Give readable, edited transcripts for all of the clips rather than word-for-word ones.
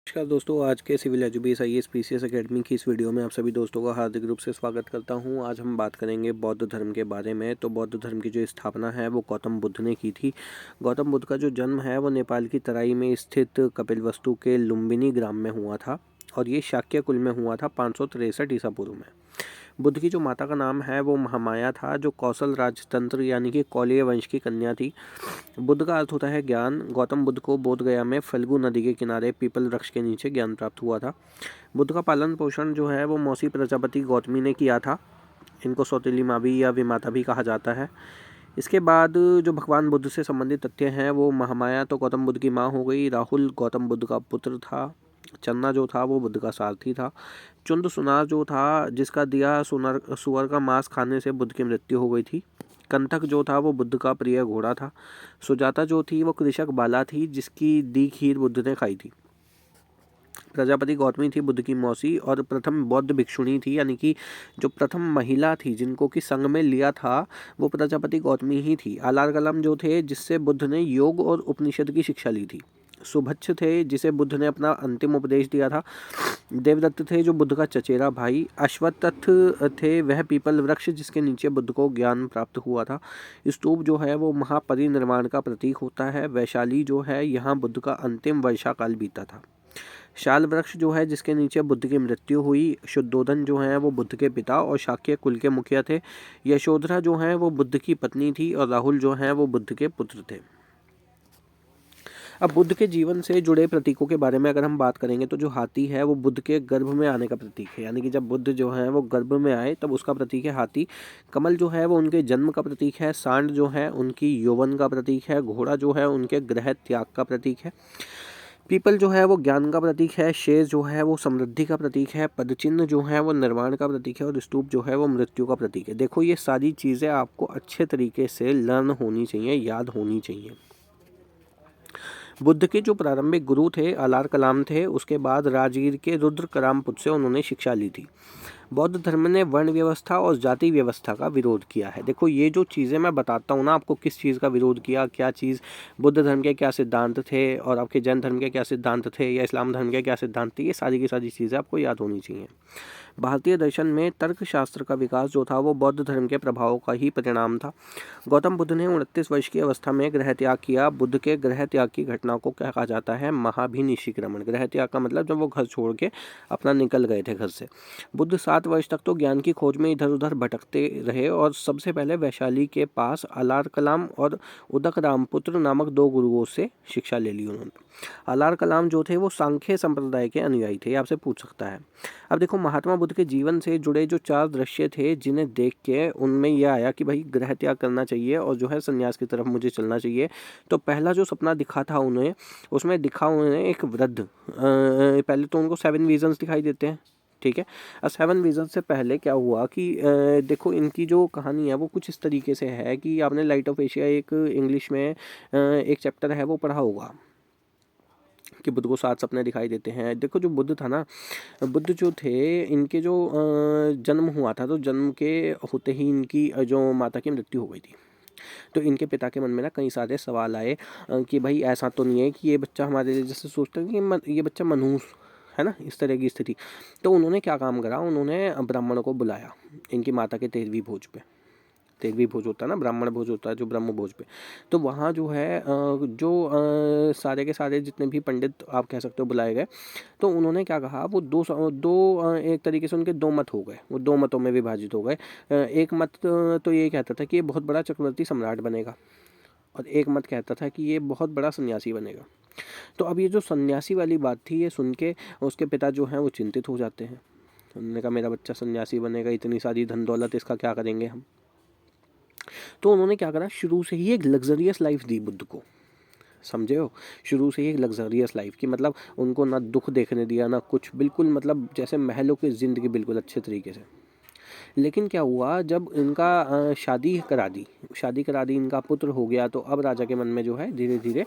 नमस्कार दोस्तों, आज के civil education IAS PCS academy की इस वीडियो में आप सभी दोस्तों का हार्दिक रूप से स्वागत करता हूं। आज हम बात करेंगे बौद्ध धर्म के बारे में। तो बौद्ध धर्म की जो स्थापना है वो गौतम बुद्ध ने की थी। गौतम बुद्ध का जो जन्म है वो नेपाल की तराई में स्थित कपिलवस्तु के लुम्बिनी ग्राम में हुआ था और ये शाक्य कुल में हुआ था 563 ईसा पूर्व में। बुद्ध की जो माता का नाम है वो महामाया था, जो कौशल राजतंत्र यानी कि कौलिय वंश की कन्या थी। बुद्ध का अर्थ होता है ज्ञान। गौतम बुद्ध को बोध गया में फल्गु नदी के किनारे पीपल वृक्ष के नीचे ज्ञान प्राप्त हुआ था। बुद्ध का पालन पोषण जो है वो मौसी प्रजापति गौतमी ने किया था। इनको सौतेली माँ भी या विमाता भी कहा जाता है। इसके बाद जो भगवान बुद्ध से संबंधित तथ्य हैं वो महामाया तो गौतम बुद्ध की माँ हो गई। राहुल गौतम बुद्ध का पुत्र था। चन्ना जो था वो बुद्ध का सारथी था। चुंद सुनार जो था, जिसका दिया सुअर का मांस खाने से बुद्ध की मृत्यु हो गई थी। कंथक जो था वो बुद्ध का प्रिय घोड़ा था। सुजाता जो थी वो कृषक बाला थी, जिसकी दी खीर बुद्ध ने खाई थी। प्रजापति गौतमी थी बुद्ध की मौसी और प्रथम बौद्ध भिक्षुणी थी, यानी कि जो प्रथम महिला थी जिनको कि संग में लिया था वो प्रजापति गौतमी ही थी। आलार कलाम जो थे, जिससे बुद्ध ने योग और उपनिषद की शिक्षा ली थी। सुभच्छ थे, जिसे बुद्ध ने अपना अंतिम उपदेश दिया था। देवदत्त थे, जो बुद्ध का चचेरा भाई। अश्वत्थ थे, वह पीपल वृक्ष जिसके नीचे बुद्ध को ज्ञान प्राप्त हुआ था। स्तूप जो है वो महापरिनिर्वाण का प्रतीक होता है। वैशाली जो है, यहाँ बुद्ध का अंतिम वर्षा काल बीता था। शाल वृक्ष जो है, जिसके नीचे बुद्ध की मृत्यु हुई। शुद्धोधन जो है वो बुद्ध के पिता और शाक्य कुल के मुखिया थे। यशोधरा जो है वो बुद्ध की पत्नी थी और राहुल जो है वो बुद्ध के पुत्र थे। अब बुद्ध के जीवन से जुड़े प्रतीकों के बारे में अगर हम बात करेंगे तो जो हाथी है वो बुद्ध के गर्भ में आने का प्रतीक है, यानी कि जब बुद्ध जो है वो गर्भ में आए तब उसका प्रतीक है हाथी। कमल जो है वो उनके जन्म का प्रतीक है। सांड जो है उनकी यौवन का प्रतीक है। घोड़ा जो है उनके गृह त्याग का प्रतीक है। पीपल जो है वो ज्ञान का प्रतीक है। शेर जो है वो समृद्धि का प्रतीक है। पदचिन्ह जो है वो निर्वाण का प्रतीक है और स्तूप जो है वो मृत्यु का प्रतीक है। देखो, ये सारी चीज़ें आपको अच्छे तरीके से लर्न होनी चाहिए, याद होनी चाहिए। बुद्ध के जो प्रारंभिक गुरु थे आलार कलाम थे। उसके बाद राजगीर के रुद्र करामपुत से उन्होंने शिक्षा ली थी। बौद्ध धर्म ने वर्ण व्यवस्था और जाति व्यवस्था का विरोध किया है। देखो, ये जो चीज़ें मैं बताता हूँ ना आपको, किस चीज़ का विरोध किया, क्या चीज़, बुद्ध धर्म के क्या सिद्धांत थे और आपके जैन धर्म के क्या सिद्धांत थे या इस्लाम धर्म के क्या सिद्धांत थे, ये सारी की सारी चीज़ें आपको याद होनी चाहिए। भारतीय दर्शन में तर्कशास्त्र का विकास जो था वो बौद्ध धर्म के प्रभाव का ही परिणाम था। गौतम बुद्ध ने 29 वर्ष की अवस्था में गृह त्याग किया। बुद्ध के गृह त्याग की घटना को क्या कहा जाता है? महाभिनिष्क्रिमण। गृह त्याग का मतलब जब वो घर छोड़ के अपना निकल गए थे घर से। बुद्ध 7 वर्ष तक तो ज्ञान की खोज में इधर उधर भटकते रहे और सबसे पहले वैशाली के पास आलार कलाम और उदक रामपुत्र नामक 2 गुरुओं से शिक्षा ले ली उन्होंने। आलार कलाम जो थे वो सांख्य संप्रदाय के अनुयायी थे, आपसे पूछ सकता है। अब देखो, महात्मा बुद्ध के जीवन से जुड़े जो 4 दृश्य थे जिन्हें देख के उनमें यह आया कि भाई गृह त्याग करना चाहिए और जो है संन्यास की तरफ मुझे चलना चाहिए। तो पहला जो सपना दिखा था उन्हें, उसमें दिखा उन्हें एक वृद्ध। पहले तो उनको 7 विजन्स दिखाई देते हैं, ठीक है। 7 विजन से पहले क्या हुआ कि देखो, इनकी जो कहानी है वो कुछ इस तरीके से है कि आपने लाइट ऑफ एशिया एक इंग्लिश में एक चैप्टर है वो पढ़ा होगा कि बुद्ध को 7 सपने दिखाई देते हैं। देखो, जो बुद्ध था ना, बुद्ध जो थे, इनके जो जन्म हुआ था तो जन्म के होते ही इनकी जो माता की मृत्यु हो गई थी। तो इनके पिता के मन में ना कई सारे सवाल आए कि भाई ऐसा तो नहीं है कि ये बच्चा हमारे लिए जैसे सोचता है कि ये बच्चा मनहूस है ना, इस तरह की स्थिति। तो उन्होंने क्या काम करा, उन्होंने ब्राह्मणों को बुलाया इनकी माता के 13वीं भोज पे। 13वीं भोज होता है ना, ब्राह्मण भोज होता है जो ब्रह्म भोज पे। तो वहाँ जो है सारे के सारे जितने भी पंडित आप कह सकते हो बुलाए गए। तो उन्होंने क्या कहा, वो एक तरीके से उनके 2 मत हो गए, वो 2 मतों में विभाजित हो गए। एक मत तो ये कहता था कि ये बहुत बड़ा चक्रवर्ती सम्राट बनेगा और एक मत कहता था कि ये बहुत बड़ा सन्यासी बनेगा। तो अब ये जो सन्यासी वाली बात थी, ये सुन के उसके पिता जो हैं वो चिंतित हो जाते हैं। उन्होंने कहा मेरा बच्चा सन्यासी बनेगा, इतनी सारी धन दौलत, इसका क्या करेंगे हम। तो उन्होंने क्या करा, शुरू से ही एक लग्जरियस लाइफ दी बुद्ध को, समझे हो। शुरू से ही एक लग्जरियस लाइफ की मतलब उनको ना दुख देखने दिया ना कुछ, बिल्कुल मतलब जैसे महलों की ज़िंदगी, बिल्कुल अच्छे तरीके से। लेकिन क्या हुआ, जब इनका शादी करा दी, इनका पुत्र हो गया, तो अब राजा के मन में जो है धीरे धीरे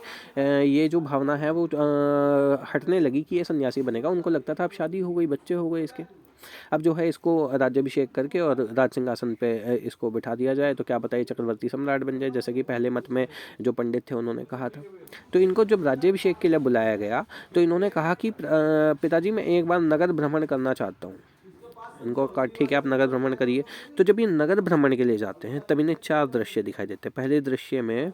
ये जो भावना है वो हटने लगी कि ये सन्यासी बनेगा। उनको लगता था अब शादी हो गई, बच्चे हो गए इसके। अब जो है इसको राज्याभिषेक करके और राज सिंहासन पे इसको बिठा दिया जाए तो क्या पता ये चक्रवर्ती सम्राट बन जाए, जैसे कि पहले मत में जो पंडित थे उन्होंने कहा था। तो इनको जब राज्याभिषेक के लिए बुलाया गया तो इन्होंने कहा कि पिताजी मैं एक बार नगर भ्रमण करना चाहता हूँ। इनको कहा ठीक है आप नगर भ्रमण करिए। तो जब ये नगर भ्रमण के लिए जाते हैं तब इन्हें 4 दृश्य दिखाई देते हैं। पहले दृश्य में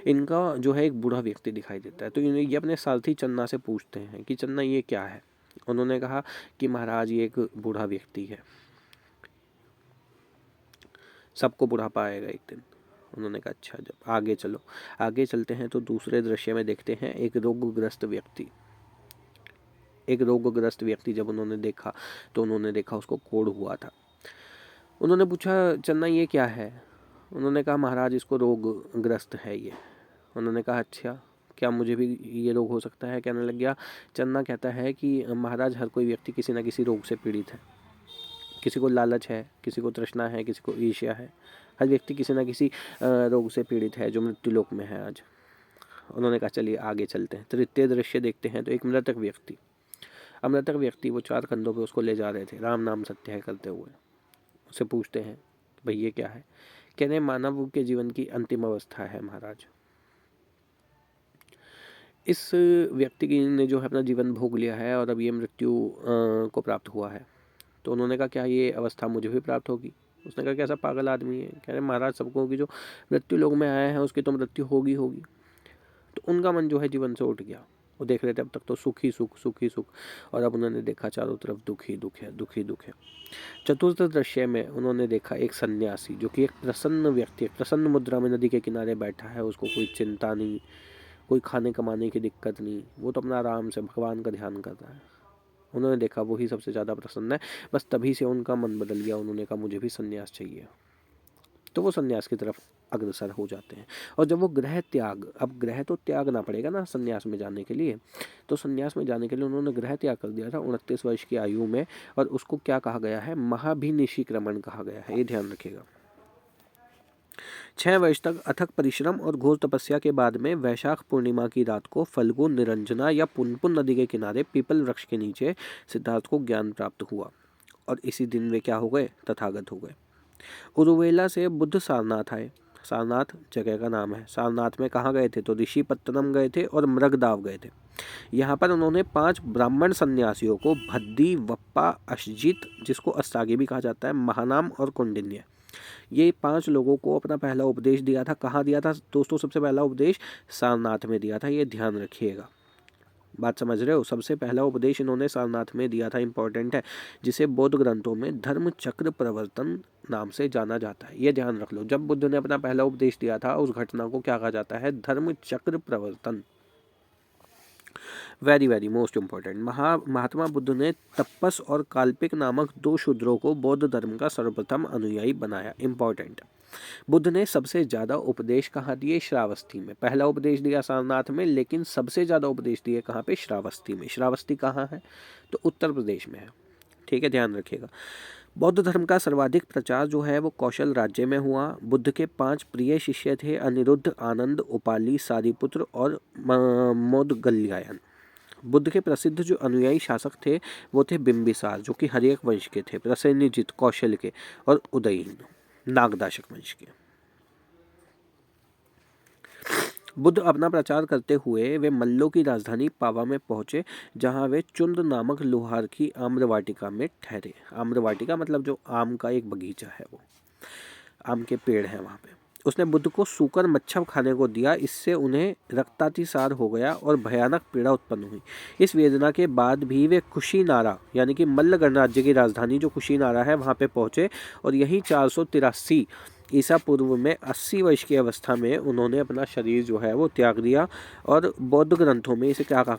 इनका जो है एक बूढ़ा व्यक्ति दिखाई देता है। तो ये अपने सारथी चन्ना से पूछते हैं कि चन्ना ये क्या है। उन्होंने कहा कि महाराज ये एक बूढ़ा व्यक्ति है, सबको बुढ़ापा आएगा एक दिन। उन्होंने कहा अच्छा जब आगे चलो। आगे चलते हैं तो दूसरे दृश्य में देखते हैं एक रोगग्रस्त व्यक्ति जब उन्होंने देखा तो उन्होंने देखा उसको कोढ़ हुआ था। उन्होंने पूछा चन्ना ये क्या है। उन्होंने कहा महाराज इसको रोगग्रस्त है ये। उन्होंने कहा अच्छा क्या मुझे भी ये रोग हो सकता है। कहने लग गया चन्ना कहता है कि महाराज हर कोई व्यक्ति किसी न किसी रोग से पीड़ित है। किसी को लालच है, किसी को तृष्णा है, किसी को ईर्ष्या है। हर व्यक्ति किसी न किसी रोग से पीड़ित है जो मृत्यु लोक में है आज। उन्होंने कहा चलिए आगे चलते हैं। तृतीय दृश्य देखते हैं तो एक मृतक व्यक्ति वो 4 कंधों पे उसको ले जा रहे थे राम नाम सत्य है करते हुए। उससे पूछते हैं भाई ये क्या है। कहने मानव के जीवन की अंतिम अवस्था है महाराज। इस व्यक्ति ने जो है अपना जीवन भोग लिया है और अब ये मृत्यु को प्राप्त हुआ है। तो उन्होंने कहा क्या ये अवस्था मुझे भी प्राप्त होगी। उसने कहा कैसा पागल आदमी है। कह रहे महाराज सबको होगी, जो मृत्यु लोक में आया है उसकी तो मृत्यु होगी। तो उनका मन जो है जीवन से उठ गया। वो देख रहे थे अब तक तो सुख ही सुख और अब उन्होंने देखा चारों तरफ दुख ही दुख है। चतुर्थ दृश्य में उन्होंने देखा एक सन्यासी जो कि एक प्रसन्न व्यक्ति, एक प्रसन्न मुद्रा में नदी के किनारे बैठा है। उसको कोई चिंता नहीं, कोई खाने कमाने की दिक्कत नहीं, वो तो अपना आराम से भगवान का ध्यान कर रहा है। उन्होंने देखा वही सबसे ज़्यादा प्रसन्न है। बस तभी से उनका मन बदल गया। उन्होंने कहा मुझे भी सन्यास चाहिए। तो वो सन्यास की तरफ अग्रसर हो जाते हैं। और जब वो ग्रह तो त्यागना पड़ेगा ना सन्यास में जाने के लिए। तो सन्यास में जाने के लिए उन्होंने ग्रह त्याग कर दिया था 29 वर्ष की आयु में। और उसको क्या कहा गया है, महाभिनिशीक्रमण कहा गया है। ये ध्यान रखिएगा। 6 वर्ष तक अथक परिश्रम और घोर तपस्या के बाद में वैशाख पूर्णिमा की रात को फल्गु निरंजना या पुनपुन नदी के किनारे पीपल वृक्ष के नीचे सिद्धार्थ को ज्ञान प्राप्त हुआ। और इसी दिन वे क्या हो गए, तथागत हो गए। उरुवेला से बुद्ध सारनाथ आए। सारनाथ जगह का नाम है। सारनाथ में कहाँ गए थे, तो ऋषिपत्तनम गए थे और मृगदाव गए थे। यहाँ पर उन्होंने 5 ब्राह्मण सन्यासियों को भद्दी, वप्पा, अश्जित, जिसको अस्तागी भी कहा जाता है, महानाम और कुंडिन्य, ये 5 लोगों को अपना पहला उपदेश दिया था। कहाँ दिया था दोस्तों, सबसे पहला उपदेश सारनाथ में दिया था। ये ध्यान रखिएगा, बात समझ रहे हो। सबसे पहला उपदेश इन्होंने सारनाथ में दिया था, इंपॉर्टेंट है, जिसे बौद्ध ग्रंथों में धर्म चक्र प्रवर्तन नाम से जाना जाता है। ये ध्यान रख लो। जब बुद्ध ने अपना पहला उपदेश दिया था उस घटना को क्या कहा जाता है, धर्म चक्र प्रवर्तन। Very very most important. Mahatma Buddha ने तपस और काल्पिक नामक 2 शूद्रों को बौद्ध धर्म का सर्वप्रथम अनुयायी बनाया। इंपॉर्टेंट। बुद्ध ने सबसे ज्यादा उपदेश कहाँ दिए, श्रावस्ती में। पहला उपदेश दिया सारनाथ में, लेकिन सबसे ज्यादा उपदेश दिए कहाँ पे, श्रावस्ती में। श्रावस्ती कहाँ है, तो उत्तर प्रदेश में है। ठीक है, ध्यान रखिएगा। बौद्ध धर्म का सर्वाधिक प्रचार जो है वो कौशल राज्य में हुआ। बुद्ध के 5 प्रिय शिष्य थे, अनिरुद्ध, आनंद, उपाली, सारिपुत्र और मोदगल्यायन। बुद्ध के प्रसिद्ध जो अनुयायी शासक थे वो थे बिंबिसार, जो कि हर्यक वंश के थे, प्रसेनजित कौशल के, और उदयन नागदाशक वंश के। बुद्ध अपना प्रचार करते हुए वे मल्लों की राजधानी पावा में पहुंचे, जहां वे चुंद नामक लोहार की आम्रवाटिका में ठहरे। आम्रवाटिका मतलब जो आम का एक बगीचा है, वो आम के पेड़ हैं वहां पे। उसने बुद्ध को सूकर मच्छर खाने को दिया। इससे उन्हें रक्तातिसार हो गया और भयानक पीड़ा उत्पन्न हुई। इस वेदना के बाद भी वे कुशीनारा यानी कि मल्ल गणराज्य की राजधानी जो कुशीनारा है वहां पे पहुंचे। और यही 483 ईसा पूर्व में 80 वर्ष की अवस्था में उन्होंने अपना शरीर जो है वो त्याग दिया। और बौद्ध ग्रंथों में इसे क्या कहा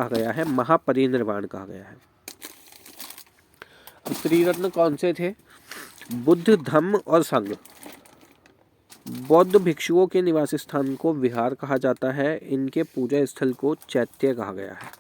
गया है, महापरिनिर्वाण कहा गया है। अब त्रिरत्न कौन से थे, बुद्ध, धम्म और संघ। बौद्ध भिक्षुओं के निवास स्थान को विहार कहा जाता है। इनके पूजा स्थल को चैत्य कहा गया है।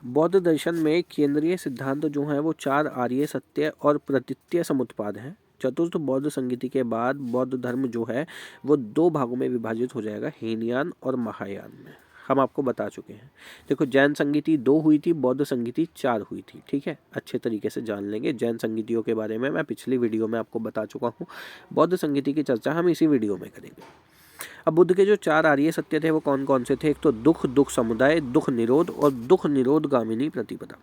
बौद्ध दर्शन में केंद्रीय सिद्धांत जो है वो 4 आर्य सत्य और प्रतीत्य समुत्पाद हैं। चतुर्थ बौद्ध संगीति के बाद बौद्ध धर्म जो है वो 2 भागों में विभाजित हो जाएगा, हीनयान और महायान में। हम आपको बता चुके हैं। देखो जैन संगीति 2 हुई थी, बौद्ध संगीति 4 हुई थी। ठीक है, अच्छे तरीके से जान लेंगे। जैन संगीतियों के बारे में मैं पिछली वीडियो में आपको बता चुका हूँ, बौद्ध संगीति की चर्चा हम इसी वीडियो में करेंगे। अब बुद्ध के जो 4 आर्य सत्य थे वो कौन कौन से थे? एक तो दुख, दुख समुदाय, दुख निरोध और दुख निरोध गामिनी प्रतिपदा।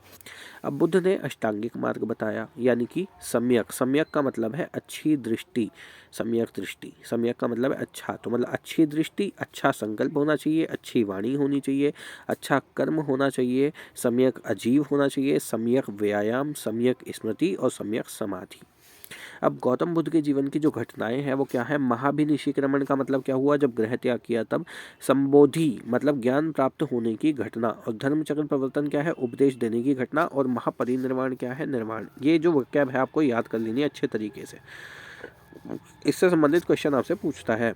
अब बुद्ध ने अष्टांगिक मार्ग बताया, यानी कि सम्यक। सम्यक का मतलब है अच्छी दृष्टि, सम्यक दृष्टि। सम्यक का मतलब है अच्छा, तो मतलब अच्छी दृष्टि, अच्छा संकल्प होना चाहिए, अच्छी वाणी होनी चाहिए, अच्छा कर्म होना चाहिए, सम्यक अजीव होना चाहिए, सम्यक व्यायाम, सम्यक स्मृति और सम्यक समाधि। अब गौतम बुद्ध के जीवन की जो घटनाएं हैं वो क्या है? महाभिनिशीक्रमण का मतलब क्या हुआ? जब गृह त्याग किया तब। संबोधि मतलब ज्ञान प्राप्त होने की घटना, और धर्मचक्र प्रवर्तन क्या है? उपदेश देने की घटना, और महापरिनिर्वाण क्या है? निर्वाण। ये जो वक्तव्य है आपको याद कर लेनी है अच्छे तरीके से, इससे संबंधित क्वेश्चन आपसे पूछता है।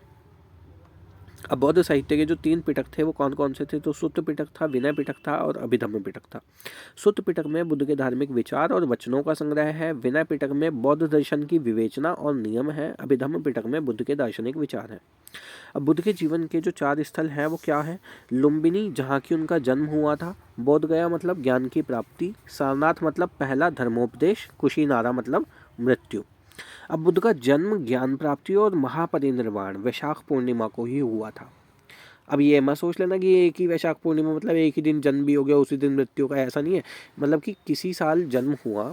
अब बौद्ध साहित्य के जो 3 पिटक थे वो कौन कौन से थे? तो सुत्त पिटक था, विनय पिटक था और अभिधम्म पिटक था। सुत्त पिटक में बुद्ध के धार्मिक विचार और वचनों का संग्रह है। विनय पिटक में बौद्ध दर्शन की विवेचना और नियम है। अभिधम्म पिटक में बुद्ध के दार्शनिक विचार हैं। अब बुद्ध के जीवन के जो 4 स्थल हैं वो क्या है? लुम्बिनी, जहाँ की उनका जन्म हुआ था। बोध गया मतलब ज्ञान की प्राप्ति। सारनाथ मतलब पहला धर्मोपदेश। कुशीनारा मतलब मृत्यु। अब बुद्ध का जन्म, ज्ञान प्राप्ति और महापरिनिर्वाण वैशाख पूर्णिमा को ही हुआ था। अब ये मत सोच लेना कि एक ही वैशाख पूर्णिमा मतलब एक ही दिन जन्म भी हो गया, उसी दिन मृत्यु का, ऐसा नहीं है। मतलब कि किसी साल जन्म हुआ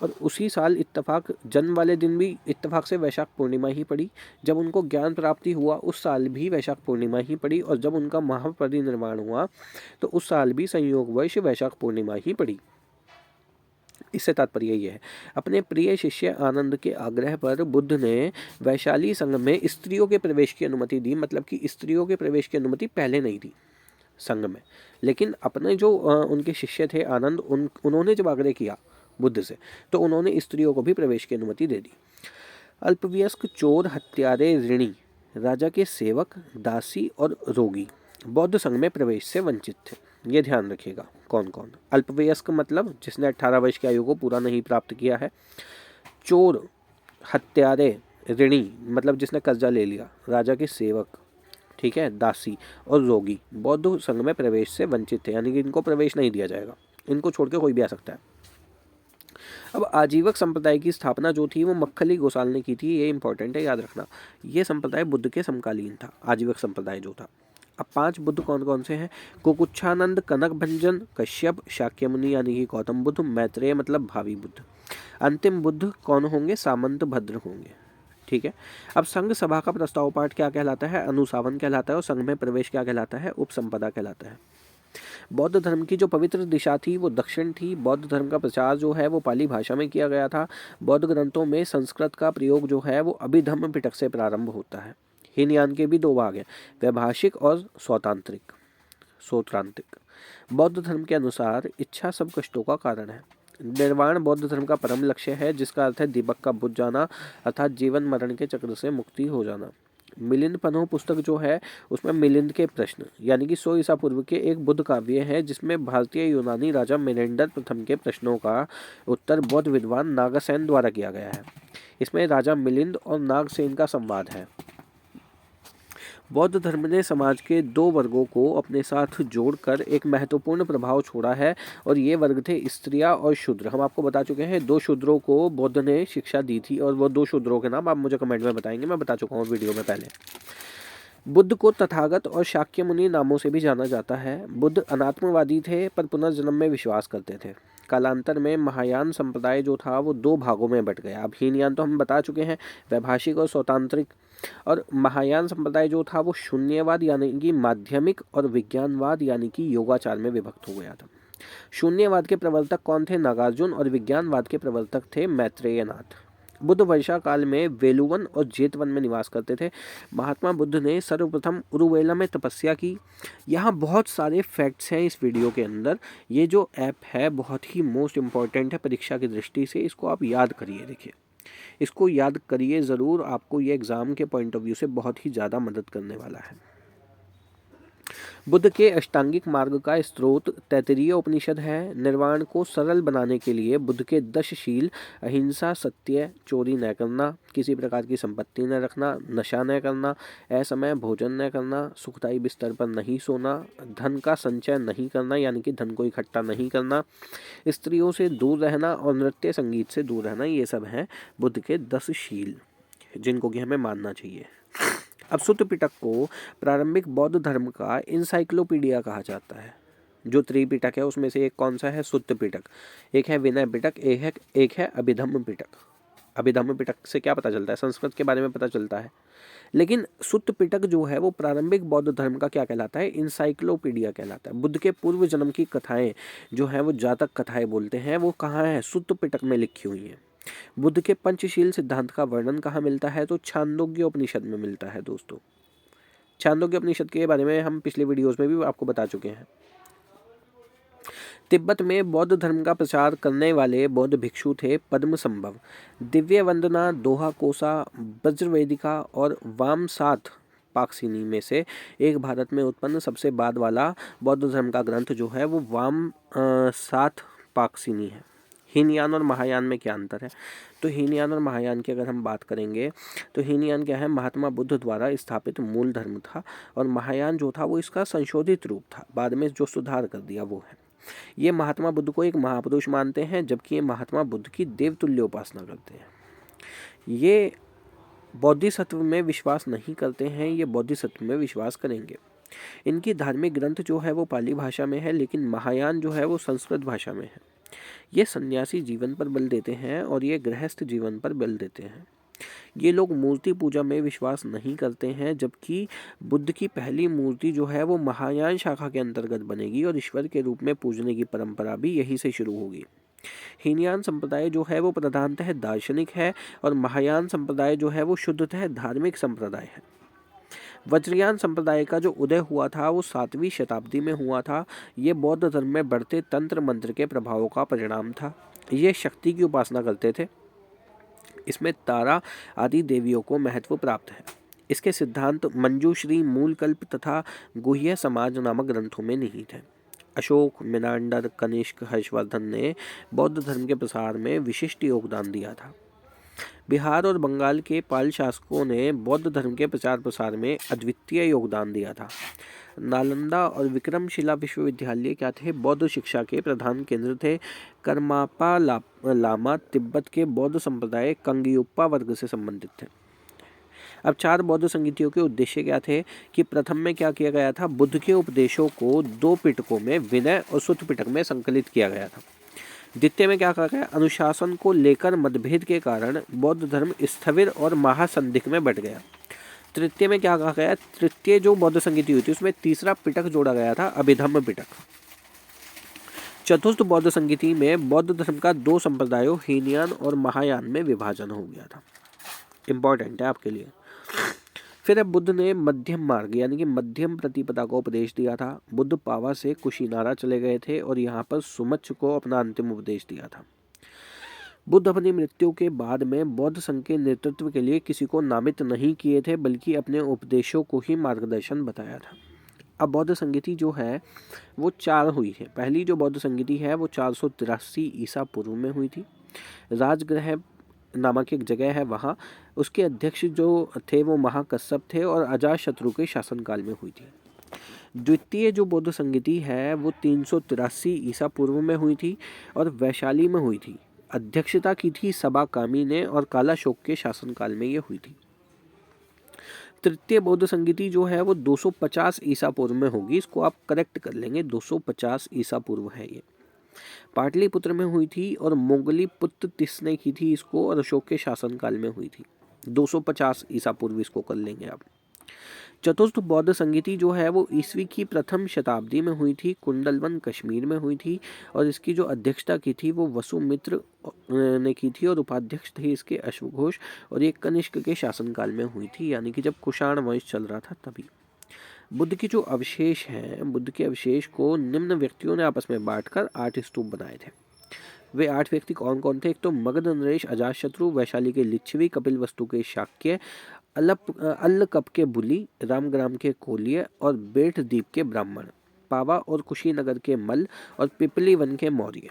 और उसी साल इत्तेफाक जन्म वाले दिन भी इत्तेफाक से वैशाख पूर्णिमा ही पड़ी। जब उनको ज्ञान प्राप्ति हुआ उस साल भी वैशाख पूर्णिमा ही पड़ी, और जब उनका महापरिनिर्वाण हुआ तो उस साल भी संयोगवश वैशाख पूर्णिमा ही पड़ी। इससे तात्पर्य यह है, अपने प्रिय शिष्य आनंद के आग्रह पर बुद्ध ने वैशाली संघ में स्त्रियों के प्रवेश की अनुमति दी। मतलब कि स्त्रियों के प्रवेश की अनुमति पहले नहीं थी संघ में, लेकिन अपने जो उनके शिष्य थे आनंद, उन्होंने जब आग्रह किया बुद्ध से तो उन्होंने स्त्रियों को भी प्रवेश की अनुमति दे दी। अल्पवयस्क, चोर, हत्यारे, ऋणी, राजा के सेवक, दासी और रोगी बौद्ध संघ में प्रवेश से वंचित थे। ये ध्यान रखिएगा कौन कौन। अल्पवयस्क मतलब जिसने 18 वर्ष की आयु को पूरा नहीं प्राप्त किया है। चोर, हत्यारे, ऋणी मतलब जिसने कर्जा ले लिया, राजा के सेवक, ठीक है, दासी और रोगी बौद्ध संघ में प्रवेश से वंचित थे, यानी कि इनको प्रवेश नहीं दिया जाएगा, इनको छोड़ के कोई भी आ सकता है। अब आजीवक संप्रदाय की स्थापना जो थी वो मक्खली गोसाल ने की थी। ये इंपॉर्टेंट है, याद रखना। ये संप्रदाय बुद्ध के समकालीन था, आजीवक संप्रदाय जो था। अब 5 बुद्ध कौन कौन से हैं? कुकुच्छानंद, कनक भंजन, कश्यप, शाक्यमुनि यानी कि गौतम बुद्ध, मैत्रेय मतलब भावी बुद्ध। अंतिम बुद्ध कौन होंगे? सामंत भद्र होंगे। ठीक है। अब संघ सभा का प्रस्ताव पाठ क्या कहलाता है? अनुसावन कहलाता है। और संघ में प्रवेश क्या कहलाता है? उपसंपदा कहलाता है। बौद्ध धर्म की जो पवित्र दिशा थी वो दक्षिण थी। बौद्ध धर्म का प्रचार जो है वो पाली भाषा में किया गया था। बौद्ध ग्रंथों में संस्कृत का प्रयोग जो है वो अभिधम्म पिटक से प्रारंभ होता है। हीनयान के भी 2 भाग हैं, वैभाषिक और सौतांत्रिक, सोत्रांतिक। बौद्ध धर्म के अनुसार इच्छा सब कष्टों का कारण है। निर्वाण बौद्ध धर्म का परम लक्ष्य है, जिसका अर्थ है दीपक का बुझ जाना, अर्थात जीवन मरण के चक्र से मुक्ति हो जाना। मिलिंद पन्हो पुस्तक जो है उसमें मिलिंद के प्रश्न यानी कि 100 ईसा पूर्व के एक बुद्ध काव्य है, जिसमें भारतीय यूनानी राजा मेनेंडर प्रथम के प्रश्नों का उत्तर बौद्ध विद्वान नागसेन द्वारा किया गया है। इसमें राजा मिलिंद और नागसेन का संवाद है। बौद्ध धर्म ने समाज के 2 वर्गों को अपने साथ जोड़कर एक महत्वपूर्ण प्रभाव छोड़ा है, और ये वर्ग थे स्त्रियां और शूद्र। हम आपको बता चुके हैं 2 शूद्रों को बुद्ध ने शिक्षा दी थी, और वो 2 शूद्रों के नाम आप मुझे कमेंट में बताएंगे, मैं बता चुका हूँ वीडियो में पहले। बुद्ध को तथागत और शाक्यमुनि नामों से भी जाना जाता है। बुद्ध अनात्मवादी थे पर पुनर्जन्म में विश्वास करते थे। कालांतर में महायान संप्रदाय जो था वो 2 भागों में बट गया। अब हीनयान तो हम बता चुके हैं, वैभाषिक और सौतांत्रिक। और महायान संप्रदाय जो था वो शून्यवाद यानी कि माध्यमिक और विज्ञानवाद यानी कि योगाचार में विभक्त हो गया था। शून्यवाद के प्रवर्तक कौन थे? नागार्जुन। और विज्ञानवाद के प्रवर्तक थे मैत्रेयनाथ। बुद्ध वर्षा काल में वेलुवन और जेतवन में निवास करते थे। महात्मा बुद्ध ने सर्वप्रथम उरुवेला में तपस्या की। यहाँ बहुत सारे फैक्ट्स हैं इस वीडियो के अंदर। ये जो ऐप है बहुत ही मोस्ट इम्पॉर्टेंट है परीक्षा की दृष्टि से, इसको आप याद करिए। देखिए, इसको याद करिए ज़रूर, आपको ये एग्ज़ाम के पॉइंट ऑफ व्यू से बहुत ही ज़्यादा मदद करने वाला है। बुद्ध के अष्टांगिक मार्ग का स्रोत तैत्तिरीय उपनिषद है। निर्वाण को सरल बनाने के लिए बुद्ध के 10 शील, अहिंसा, सत्य, चोरी न करना, किसी प्रकार की संपत्ति न रखना, नशा न करना, असमय भोजन न करना, सुखदायी बिस्तर पर नहीं सोना, धन का संचय नहीं करना यानी कि धन को इकट्ठा नहीं करना, स्त्रियों से दूर रहना और नृत्य संगीत से दूर रहना, ये सब हैं बुद्ध के 10 शील जिनको कि हमें मानना चाहिए। अब सुत्त पिटक को प्रारंभिक बौद्ध धर्म का इंसाइक्लोपीडिया कहा जाता है। जो त्रिपिटक है उसमें से एक कौन सा है? सुत्त पिटक। एक है विनय पिटक, एक है अभिधम्म पिटक। अभिधम्म पिटक से क्या पता चलता है? संस्कृत के बारे में पता चलता है। लेकिन सुत्त पिटक जो है वो प्रारंभिक बौद्ध धर्म का क्या कहलाता है? इंसाइक्लोपीडिया कहलाता है। बुद्ध के पूर्व जन्म की कथाएं जो हैं वो जातक कथाएं बोलते हैं, वो कहाँ है? सुत्त पिटक में लिखी हुई हैं। बुद्ध के पंचशील सिद्धांत का वर्णन कहाँ मिलता है? तो छांदोग्य उपनिषद में मिलता है दोस्तों। छांदोग्य उपनिषद के बारे में हम पिछले वीडियोस में भी आपको बता चुके हैं। तिब्बत में बौद्ध धर्म का प्रचार करने वाले बौद्ध भिक्षु थे पद्मसंभव, दिव्य वंदना, दोहा कोसा, वज्रवेदिका और वामसाथ पाक्सिनी में से एक भारत में उत्पन्न सबसे बाद वाला बौद्ध धर्म का ग्रंथ जो है वो वामसाथ पाक्सिनी है। हीनयान और महायान में क्या अंतर है? तो हीनयान और महायान की अगर हम बात करेंगे तो हीनयान क्या है? महात्मा बुद्ध द्वारा स्थापित मूल धर्म था, और महायान जो था वो इसका संशोधित रूप था, बाद में जो सुधार कर दिया वो है। ये महात्मा बुद्ध को एक महापुरुष मानते हैं, जबकि ये महात्मा बुद्ध की देवतुल्य उपासना करते हैं। ये बोधिसत्व में विश्वास नहीं करते हैं, ये बोधिसत्व में विश्वास करेंगे। इनकी धार्मिक ग्रंथ जो है वो पाली भाषा में है, लेकिन महायान जो है वो संस्कृत भाषा में है। ये सन्यासी जीवन पर बल देते हैं और ये गृहस्थ जीवन पर बल देते हैं। ये लोग मूर्ति पूजा में विश्वास नहीं करते हैं, जबकि बुद्ध की पहली मूर्ति जो है वो महायान शाखा के अंतर्गत बनेगी और ईश्वर के रूप में पूजने की परंपरा भी यहीं से शुरू होगी। हीनयान संप्रदाय जो है वो प्रधानतः दार्शनिक है और महायान संप्रदाय जो है वो शुद्धतः धार्मिक संप्रदाय है। वज्रयान संप्रदाय का जो उदय हुआ था वो 7वीं शताब्दी में हुआ था। ये बौद्ध धर्म में बढ़ते तंत्र मंत्र के प्रभावों का परिणाम था। ये शक्ति की उपासना करते थे। इसमें तारा आदि देवियों को महत्व प्राप्त है। इसके सिद्धांत मंजूश्री, मूलकल्प तथा गुह्य समाज नामक ग्रंथों में निहित है। अशोक, मेनांडर, कनिष्क, हर्षवर्धन ने बौद्ध धर्म के प्रसार में विशिष्ट योगदान दिया था। बिहार और बंगाल के पाल शासकों ने बौद्ध धर्म के प्रचार प्रसार में अद्वितीय योगदान दिया था। नालंदा और विक्रमशिला विश्वविद्यालय क्या थे? बौद्ध शिक्षा के प्रधान केंद्र थे। करमापा लामा तिब्बत के बौद्ध संप्रदाय कंगयुप्पा वर्ग से संबंधित थे। अब 4 बौद्ध संगीतियों के उद्देश्य क्या थे? कि प्रथम में क्या किया गया था? बुद्ध के उपदेशों को 2 पिटकों में, विनय और सुत्त पिटक में संकलित किया गया था। द्वितीय में क्या कहा गया? अनुशासन को लेकर मतभेद के कारण बौद्ध धर्म स्थविर और महासंदिग्ध में बढ़ गया। तृतीय में क्या कहा गया? तृतीय जो बौद्ध संगीति हुई थी उसमें तीसरा पिटक जोड़ा गया था, अभिधम्म पिटक। चतुर्थ बौद्ध संगीति में बौद्ध धर्म का 2 संप्रदायों हीनयान और महायान में विभाजन हो गया था। इंपॉर्टेंट है आपके लिए। फिर अब बुद्ध ने मध्यम मार्ग यानी कि मध्यम प्रतिपदा को उपदेश दिया था। बुद्ध पावा से कुशीनारा चले गए थे और यहाँ पर सुमच्छ को अपना अंतिम उपदेश दिया था। बुद्ध अपनी मृत्यु के बाद में बौद्ध संघ के नेतृत्व के लिए किसी को नामित नहीं किए थे, बल्कि अपने उपदेशों को ही मार्गदर्शन बताया था। अब बौद्ध संगीति जो है वो 4 हुई है। पहली जो बौद्ध संगीति है वो 483 ईसा पूर्व में हुई थी। राजगृह नामक एक जगह है वहाँ। उसके अध्यक्ष जो थे वो महाकश्यप थे और अजातशत्रु के शासनकाल में हुई थी। द्वितीय जो बौद्ध संगीति है वो 383 ईसा पूर्व में हुई थी और वैशाली में हुई थी। अध्यक्षता की थी सबाकामी ने और कालाशोक के शासनकाल में ये हुई थी। तृतीय बौद्ध संगीति जो है वो 250 ईसा पूर्व में होगी। इसको आप करेक्ट कर लेंगे, 250 ईसा पूर्व है ये। पाटलिपुत्र में हुई थी और मोगली पुत्र तिस ने की थी इसको, और अशोक के शासनकाल में हुई थी। 250 ईसा पूर्व इसको कर लेंगे आप। चतुर्थ बौद्ध संगीति जो है वो ईस्वी की प्रथम शताब्दी में हुई थी, कुंडलवन कश्मीर में हुई थी, और इसकी जो अध्यक्षता की थी वो वसुमित्र ने की थी और उपाध्यक्ष थे इसके अश्वघोष, और ये कनिष्क के शासनकाल में हुई थी, यानी कि जब कुषाण वंश चल रहा था तभी। बुद्ध के जो अवशेष हैं, बुद्ध के अवशेष को निम्न व्यक्तियों ने आपस में बांटकर 8 स्तूप बनाए थे। वे 8 व्यक्ति कौन कौन थे? एक तो मगध नरेश अजातशत्रु, वैशाली के लिच्छवी, कपिलवस्तु के शाक्य, अल्लकप के बुली, रामग्राम के कोलिय और बेठ द्वीप के ब्राह्मण, पावा और कुशीनगर के मल्ल और पिपली वन के मौर्य।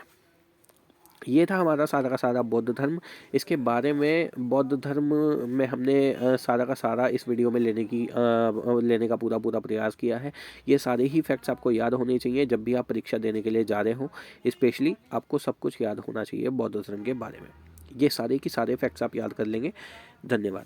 ये था हमारा सारा का सारा बौद्ध धर्म। इसके बारे में बौद्ध धर्म में हमने सारा का सारा इस वीडियो में लेने का पूरा प्रयास किया है। ये सारे ही फैक्ट्स आपको याद होने चाहिए जब भी आप परीक्षा देने के लिए जा रहे हो। स्पेशली आपको सब कुछ याद होना चाहिए बौद्ध धर्म के बारे में। ये सारे की सारे फैक्ट्स आप याद कर लेंगे। धन्यवाद।